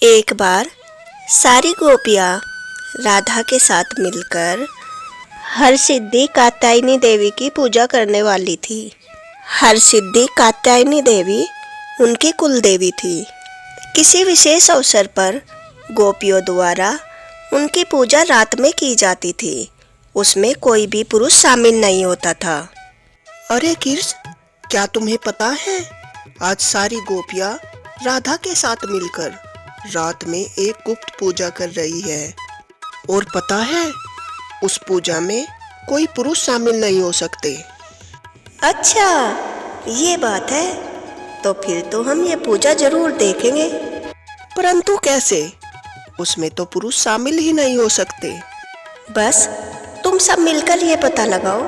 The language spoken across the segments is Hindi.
एक बार सारी गोपियाँ राधा के साथ मिलकर हरसिद्धि कात्यायनी देवी की पूजा करने वाली थी। हरसिद्धि कात्यायनी देवी उनकी कुल देवी थी। किसी विशेष अवसर पर गोपियों द्वारा उनकी पूजा रात में की जाती थी। उसमें कोई भी पुरुष शामिल नहीं होता था। अरे किर्स, क्या तुम्हें पता है, आज सारी गोपियाँ राधा के साथ मिलकर रात में एक गुप्त पूजा कर रही है। और पता है, उस पूजा में कोई पुरुष शामिल नहीं हो सकते। अच्छा, ये बात है, तो फिर तो हम ये पूजा जरूर देखेंगे। परंतु कैसे? उसमें तो पुरुष शामिल ही नहीं हो सकते। बस तुम सब मिलकर ये पता लगाओ,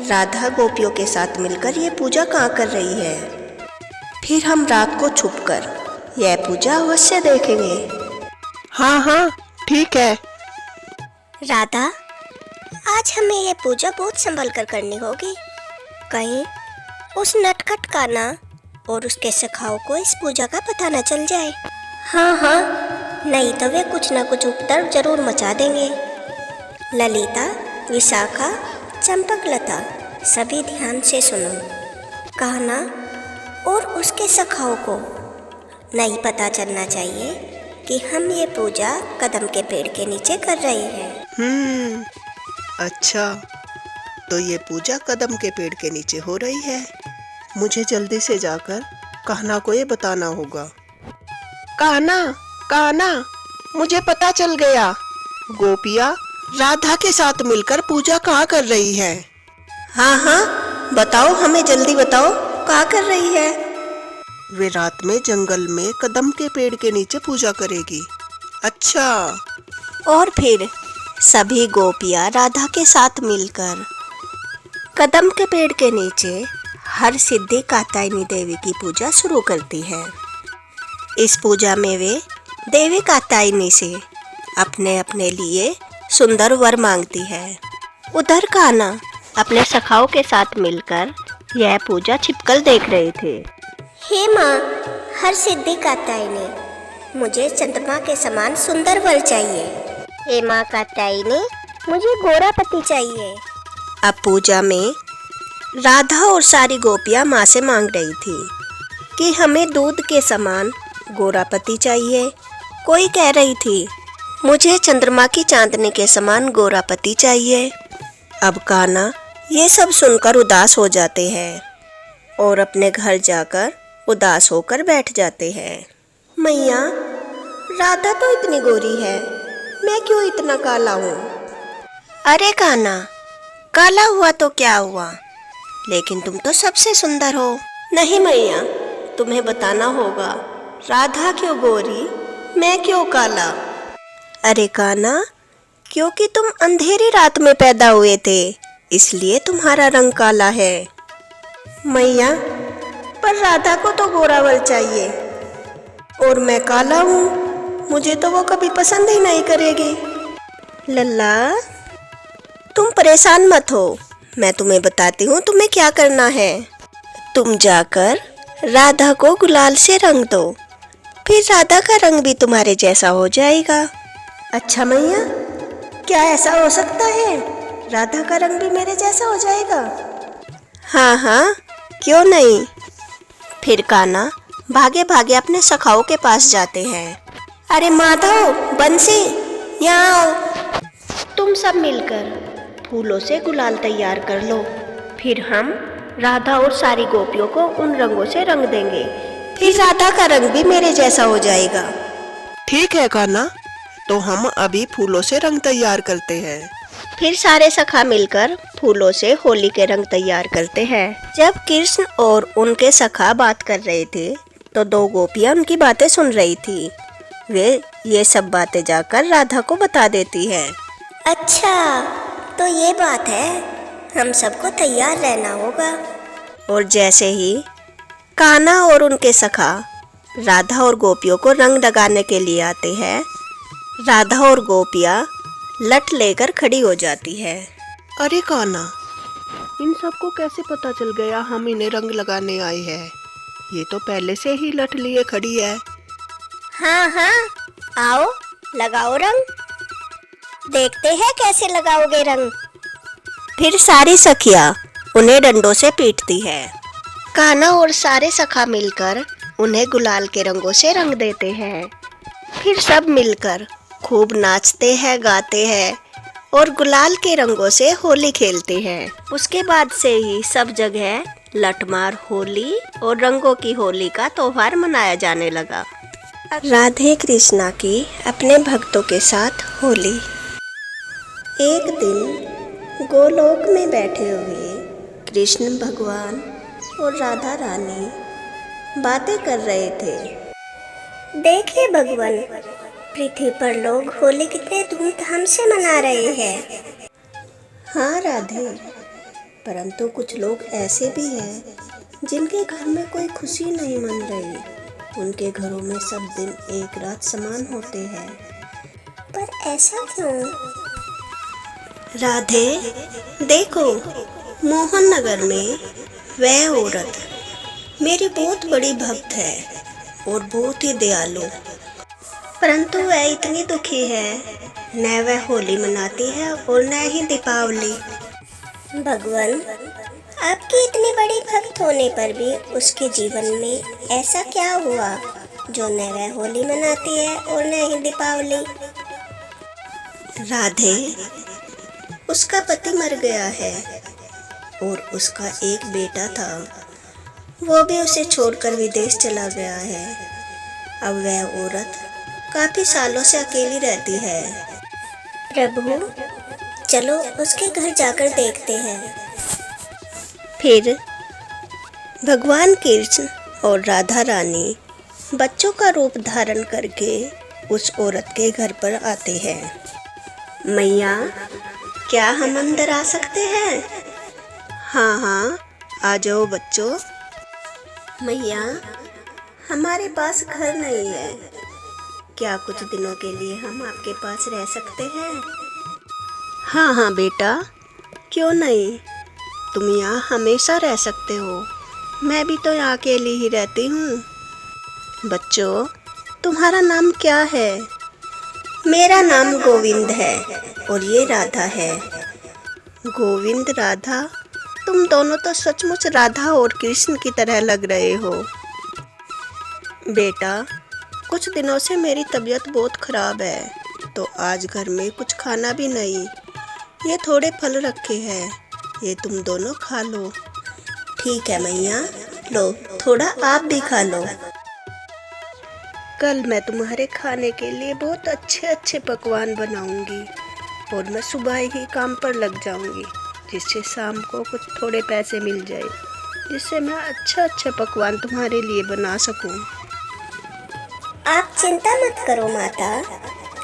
राधा गोपियों के साथ मिलकर ये पूजा कहाँ कर रही है। फिर हम रात को छुपकर यह पूजा अवश्य देखेंगे। हाँ हाँ, ठीक है। राधा, आज हमें यह पूजा बहुत संभल कर करनी होगी। कहीं उस नटखट कान्हा और उसके सखाओं को इस पूजा का पता न चल जाए। हाँ, नहीं तो वे कुछ न कुछ उपद्रव जरूर मचा देंगे। ललिता, विशाखा, चंपकलता, सभी ध्यान से सुनो। कान्हा और उसके सखाओं को नहीं पता चलना चाहिए कि हम ये पूजा कदम के पेड़ के नीचे कर रहे हैं। अच्छा, तो ये पूजा कदम के पेड़ के नीचे हो रही है। मुझे जल्दी से जाकर कान्हा को ये बताना होगा। कान्हा, मुझे पता चल गया। गोपियाँ राधा के साथ मिलकर पूजा कहाँ कर रही है। हाँ, बताओ, हमें जल्दी बताओ, कहाँ कर रही है। वे रात में जंगल में कदम के पेड़ के नीचे पूजा करेगी। अच्छा। और फिर सभी गोपियाँ राधा के साथ मिलकर कदम के पेड़ के नीचे हरसिद्धि कात्यायनी देवी की पूजा शुरू करती है। इस पूजा में वे देवी कात्यायनी से अपने अपने लिए सुंदर वर मांगती है। उधर कान्हा अपने सखाओं के साथ मिलकर यह पूजा छिपकर देख रहे थे। हे माँ हरसिद्धि कात्यायनी, मुझे चंद्रमा के समान सुंदर वर चाहिए। हे माँ कात्यायनी, मुझे गोरा पति चाहिए। अब पूजा में राधा और सारी गोपियाँ माँ से मांग रही थी कि हमें दूध के समान गोरा पति चाहिए। कोई कह रही थी मुझे चंद्रमा की चांदनी के समान गोरा पति चाहिए। अब कान्हा ये सब सुनकर उदास हो जाते हैं और अपने घर जाकर उदास होकर बैठ जाते हैं। मैया, राधा तो इतनी गोरी है, मैं क्यों इतना काला हूँ। अरे कान्हा, काला हुआ तो क्या हुआ, लेकिन तुम तो सबसे सुंदर हो। नहीं मैया, तुम्हें बताना होगा, राधा क्यों गोरी, मैं क्यों काला। अरे कान्हा, क्योंकि तुम अंधेरी रात में पैदा हुए थे, इसलिए तुम्हारा रंग काला है। मैया, पर राधा को तो गोरा वर चाहिए और मैं काला हूँ, मुझे तो वो कभी पसंद ही नहीं करेगी। लल्ला, तुम परेशान मत हो, मैं तुम्हें बताती हूँ तुम्हें क्या करना है। तुम जाकर राधा को गुलाल से रंग दो, फिर राधा का रंग भी तुम्हारे जैसा हो जाएगा। अच्छा मैया, क्या ऐसा हो सकता है, राधा का रंग भी मेरे जैसा हो जाएगा। हाँ, क्यों नहीं। फिर कान्हा भागे भागे अपने सखाओं के पास जाते हैं। अरे माधव, बंसी, यहाँ आओ। तुम सब मिलकर फूलों से गुलाल तैयार कर लो, फिर हम राधा और सारी गोपियों को उन रंगों से रंग देंगे, फिर राधा का रंग भी मेरे जैसा हो जाएगा। ठीक है कान्हा, तो हम अभी फूलों से रंग तैयार करते हैं। फिर सारे सखा मिलकर फूलों से होली के रंग तैयार करते हैं। जब कृष्ण और उनके सखा बात कर रहे थे तो दो गोपियां उनकी बातें सुन रही थी। वे ये सब बातें जाकर राधा को बता देती है। अच्छा, तो ये बात है, हम सबको तैयार रहना होगा। और जैसे ही कान्हा और उनके सखा राधा और गोपियों को रंग लगाने के लिए आते हैं, राधा और गोपियाँ लठ लेकर खड़ी हो जाती है। अरे कान्हा, इन सबको कैसे पता चल गया हम इन्हें रंग लगाने आए हैं? ये तो पहले से ही लठ लिए खड़ी है। हाँ हाँ, आओ लगाओ रंग। देखते हैं कैसे लगाओगे रंग। फिर सारी सखियाँ उन्हें डंडों से पीटती है। कान्हा और सारे सखा मिलकर उन्हें गुलाल के रंगों से रंग देते हैं। फिर सब मिलकर खूब नाचते हैं, गाते हैं और गुलाल के रंगों से होली खेलते हैं। उसके बाद से ही सब जगह लठमार होली और रंगों की होली का त्योहार मनाया जाने लगा। राधे कृष्णा की अपने भक्तों के साथ होली। एक दिन गोलोक में बैठे हुए कृष्ण भगवान और राधा रानी बातें कर रहे थे। देखिए भगवान, पृथ्वी पर लोग होली कितने धूमधाम से मना रहे हैं। हाँ राधे, परंतु कुछ लोग ऐसे भी हैं जिनके घर में कोई खुशी नहीं मन रही। उनके घरों में सब दिन एक रात समान होते हैं। पर ऐसा क्यों? राधे, देखो, मोहन नगर में वह औरत मेरी बहुत बड़ी भक्त है और बहुत ही दयालु, परंतु वह इतनी दुखी है। न वह होली मनाती है और न ही दीपावली। भगवान, आपकी इतनी बड़ी भक्त होने पर भी उसके जीवन में ऐसा क्या हुआ जो न वह होली मनाती है और न ही दीपावली? राधे, उसका पति मर गया है और उसका एक बेटा था, वो भी उसे छोड़कर विदेश चला गया है। अब वह औरत काफी सालों से अकेली रहती है। प्रभु, चलो उसके घर जाकर देखते हैं। फिर भगवान कृष्ण और राधा रानी बच्चों का रूप धारण करके उस औरत के घर पर आते हैं। मैया, क्या हम अंदर आ सकते हैं? हाँ हाँ, आ जाओ बच्चों। मैया, हमारे पास घर नहीं है, क्या कुछ दिनों के लिए हम आपके पास रह सकते हैं? हाँ हाँ बेटा, क्यों नहीं, तुम यहाँ हमेशा रह सकते हो। मैं भी तो यहाँ अकेली ही रहती हूँ। बच्चों, तुम्हारा नाम क्या है? मेरा नाम गोविंद है और ये राधा है। गोविंद, राधा, तुम दोनों तो सचमुच राधा और कृष्ण की तरह लग रहे हो। बेटा, कुछ दिनों से मेरी तबीयत बहुत खराब है, तो आज घर में कुछ खाना भी नहीं। ये थोड़े फल रखे हैं, ये तुम दोनों खा लो। ठीक है मैया, लो थोड़ा आप भी खा लो। कल मैं तुम्हारे खाने के लिए बहुत अच्छे अच्छे पकवान बनाऊंगी और मैं सुबह ही काम पर लग जाऊंगी, जिससे शाम को कुछ थोड़े पैसे मिल जाए, जिससे मैं अच्छे पकवान तुम्हारे लिए बना सकूं। आप चिंता मत करो माता,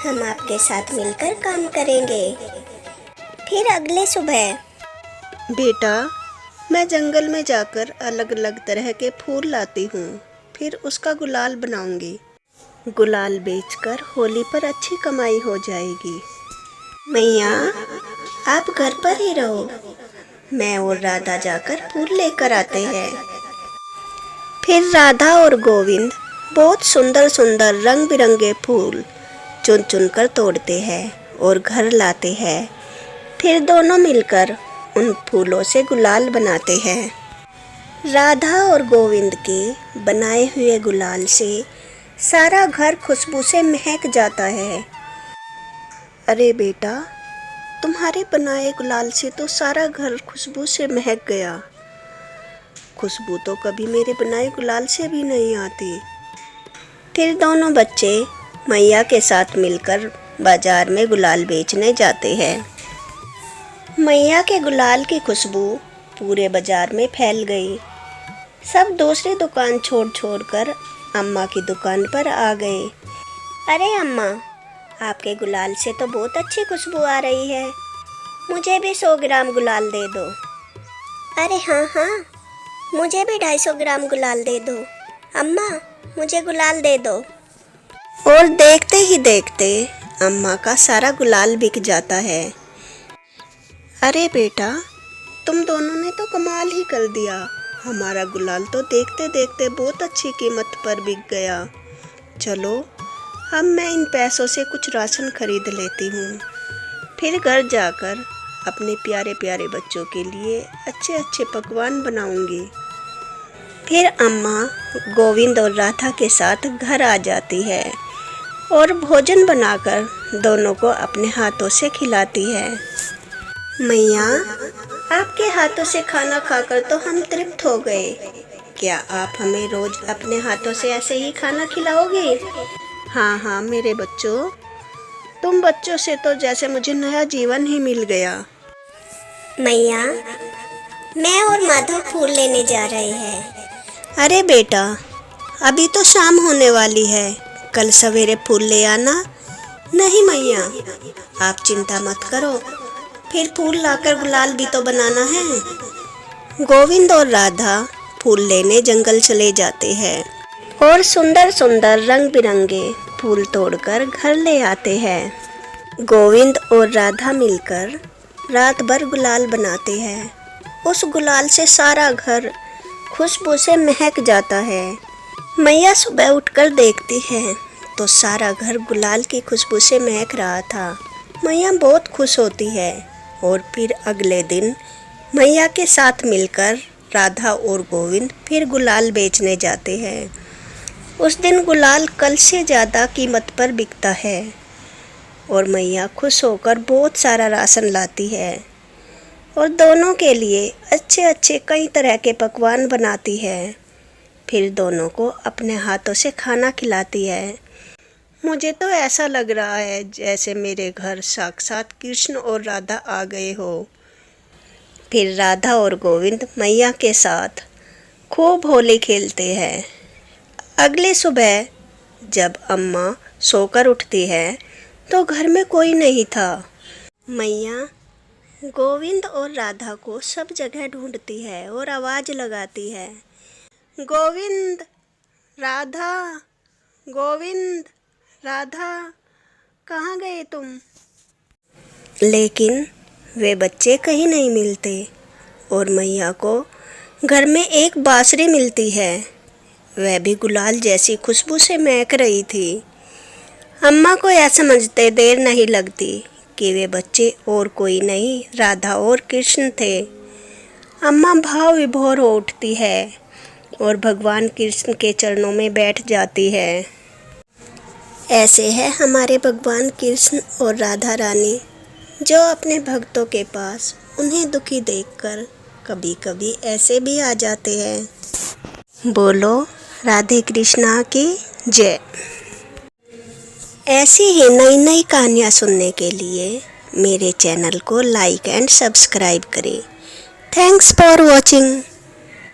हम आपके साथ मिलकर काम करेंगे। फिर अगले सुबह बेटा, मैं जंगल में जाकर अलग अलग तरह के फूल लाती हूँ, फिर उसका गुलाल बनाऊंगी। गुलाल बेचकर होली पर अच्छी कमाई हो जाएगी। मैया, आप घर पर ही रहो, मैं और राधा जाकर फूल लेकर आते हैं। फिर राधा और गोविंद बहुत सुंदर सुंदर रंग बिरंगे फूल चुन चुन कर तोड़ते हैं और घर लाते हैं। फिर दोनों मिलकर उन फूलों से गुलाल बनाते हैं। राधा और गोविंद के बनाए हुए गुलाल से सारा घर खुशबू से महक जाता है। अरे बेटा, तुम्हारे बनाए गुलाल से तो सारा घर खुशबू से महक गया। खुशबू तो कभी मेरे बनाए गुलाल से भी नहीं आती। फिर दोनों बच्चे मैया के साथ मिलकर बाजार में गुलाल बेचने जाते हैं। मैया के गुलाल की खुशबू पूरे बाजार में फैल गई। सब दूसरी दुकान छोड़ कर अम्मा की दुकान पर आ गए। अरे अम्मा, आपके गुलाल से तो बहुत अच्छी खुशबू आ रही है, मुझे भी 100 ग्राम गुलाल दे दो। अरे हाँ हाँ, मुझे भी 250 ग्राम गुलाल दे दो। अम्मा, मुझे गुलाल दे दो। और देखते ही देखते अम्मा का सारा गुलाल बिक जाता है। अरे बेटा, तुम दोनों ने तो कमाल ही कर दिया, हमारा गुलाल तो देखते देखते बहुत अच्छी कीमत पर बिक गया। चलो अब मैं इन पैसों से कुछ राशन खरीद लेती हूँ, फिर घर जाकर अपने प्यारे प्यारे बच्चों के लिए अच्छे अच्छे पकवान बनाऊंगी। फिर अम्मा गोविंद और राधा के साथ घर आ जाती है और भोजन बनाकर दोनों को अपने हाथों से खिलाती है। मैया, आपके हाथों से खाना खाकर तो हम तृप्त हो गए। क्या आप हमें रोज अपने हाथों से ऐसे ही खाना खिलाओगे? हाँ हाँ मेरे बच्चों, तुम बच्चों से तो जैसे मुझे नया जीवन ही मिल गया। मैया, मैं और माधव फूल लेने जा रहे हैं। अरे बेटा, अभी तो शाम होने वाली है, कल सवेरे फूल ले आना। नहीं मैया, आप चिंता मत करो, फिर फूल लाकर गुलाल भी तो बनाना है। गोविंद और राधा फूल लेने जंगल चले जाते हैं और सुंदर सुंदर रंग बिरंगे फूल तोड़कर घर ले आते हैं। गोविंद और राधा मिलकर रात भर गुलाल बनाते हैं। उस गुलाल से सारा घर खुशबू से महक जाता है। मैया सुबह उठकर देखती है तो सारा घर गुलाल की खुशबू से महक रहा था। मैया बहुत खुश होती है और फिर अगले दिन मैया के साथ मिलकर राधा और गोविंद फिर गुलाल बेचने जाते हैं। उस दिन गुलाल कल से ज़्यादा कीमत पर बिकता है और मैया खुश होकर बहुत सारा राशन लाती है और दोनों के लिए अच्छे अच्छे कई तरह के पकवान बनाती है। फिर दोनों को अपने हाथों से खाना खिलाती है। मुझे तो ऐसा लग रहा है जैसे मेरे घर साक्षात कृष्ण और राधा आ गए हो। फिर राधा और गोविंद मैया के साथ खूब होली खेलते हैं। अगली सुबह जब अम्मा सोकर उठती है तो घर में कोई नहीं था। मैया गोविंद और राधा को सब जगह ढूंढती है और आवाज़ लगाती है, गोविंद, राधा, गोविंद, राधा, कहाँ गए तुम? लेकिन वे बच्चे कहीं नहीं मिलते और मैया को घर में एक बांसुरी मिलती है। वह भी गुलाल जैसी खुशबू से महक रही थी। अम्मा को यह समझते देर नहीं लगती कि वे बच्चे और कोई नहीं राधा और कृष्ण थे। अम्मा भाव विभोर हो उठती है और भगवान कृष्ण के चरणों में बैठ जाती है। ऐसे है हमारे भगवान कृष्ण और राधा रानी, जो अपने भक्तों के पास उन्हें दुखी देखकर कभी कभी ऐसे भी आ जाते हैं। बोलो राधे कृष्णा की जय। ऐसी ही नई नई कहानियाँ सुनने के लिए मेरे चैनल को लाइक एंड सब्सक्राइब करें। Thanks for watching.